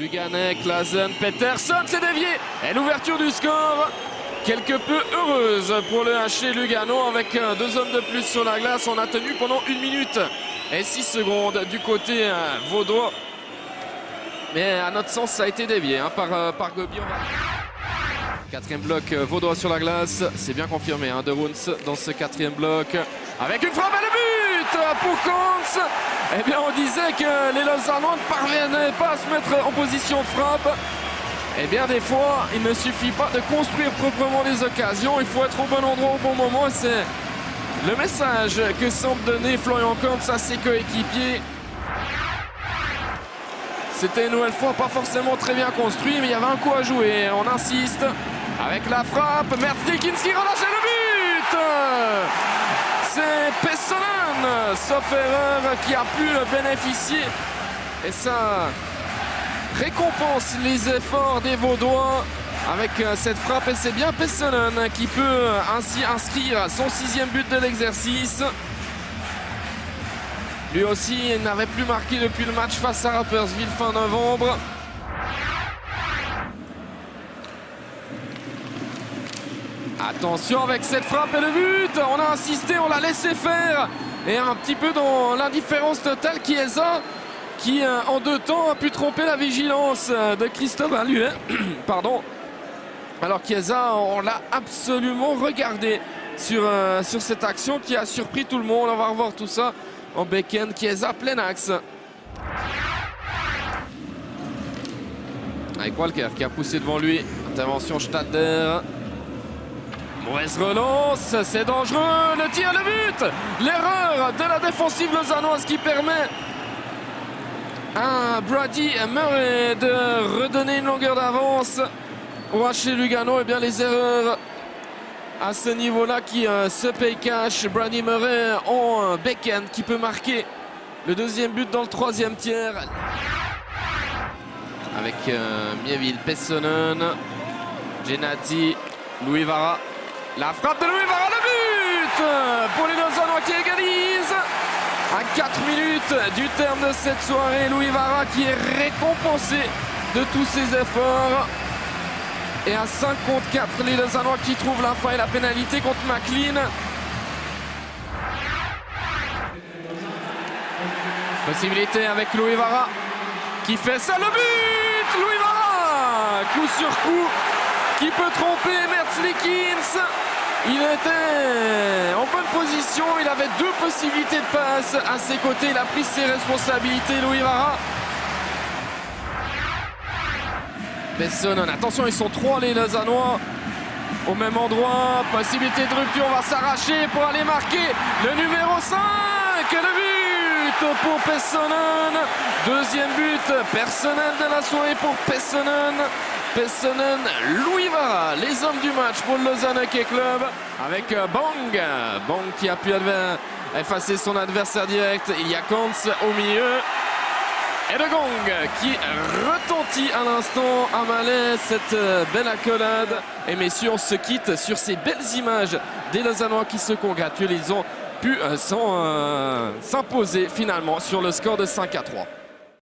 Luganais, Klasen, Peterson, c'est dévié. Et l'ouverture du score, quelque peu heureuse pour le HC Lugano avec 2 hommes de plus sur la glace. On a tenu pendant 1 minute et 6 secondes du côté vaudois. Mais à notre sens, ça a été dévié par Gobi. 4e bloc vaudois sur la glace, c'est bien confirmé. De Roons dans ce 4e bloc avec une frappe à le but pour Kons. Eh bien, on disait que les Lausannois ne parvenaient pas à se mettre en position de frappe. Eh bien, des fois, il ne suffit pas de construire proprement les occasions. Il faut être au bon endroit au bon moment. Et c'est le message que semble donner Florian Kons à ses coéquipiers. C'était une nouvelle fois pas forcément très bien construit, mais il y avait un coup à jouer. On insiste avec la frappe. Mertz-Likins qui relâche le but. C'est Pessonen, sauf erreur, qui a pu bénéficier. Et ça récompense les efforts des Vaudois avec cette frappe. Et c'est bien Pessonen qui peut ainsi inscrire son 6e but de l'exercice. Lui aussi, il n'avait plus marqué depuis le match face à Rapperswil fin novembre. Attention avec cette frappe et le but. On a insisté, on l'a laissé faire. Et un petit peu dans l'indifférence totale, Chiesa, qui en 2 temps a pu tromper la vigilance de Christophe Alluet. Pardon. Alors Chiesa, on l'a absolument regardé sur cette action qui a surpris tout le monde. On va revoir tout ça en back-end. Chiesa, plein axe. Avec Walker qui a poussé devant lui. Intervention Stadler. Mauvaise relance, c'est dangereux. Le tir, le but. L'erreur de la défensive lausannoise qui permet à Brady Murray de redonner une longueur d'avance au HC Lugano. Et bien les erreurs à ce niveau-là qui se paye cash. Brady Murray en back-end qui peut marquer le 2e but dans le 3e tiers. Avec Mieville, Pessonen, Genati, Louis Vara. La frappe de Louis Vara, le but pour les Lausannois qui égalisent. À 4 minutes du terme de cette soirée, Louis Vara qui est récompensé de tous ses efforts. Et à 5 contre 4, les Lausannois qui trouvent la fin et la pénalité contre McLean. Possibilité avec Louis Vara qui fait ça, le but. Louis Vara, coup sur coup, qui peut tromper Mertz-Likins. Il était en bonne position, il avait 2 possibilités de passe à ses côtés. Il a pris ses responsabilités, Louis Vara. Pessonen, attention, ils sont 3 les Lausannois au même endroit. Possibilité de rupture, on va s'arracher pour aller marquer le numéro 5. Le but pour Pessonen. 2e but personnel de la soirée pour Pessonen. Pessonen, Louis Vara, les hommes du match pour le Lausanne Hockey Club. Avec Bang. Bang qui a pu effacer son adversaire direct. Il y a Kants au milieu. Et de Gong qui retentit à l'instant à Malais cette belle accolade. Et messieurs, on se quitte sur ces belles images des Lausannois qui se congratulent. Ils ont pu s'imposer finalement sur le score de 5-3.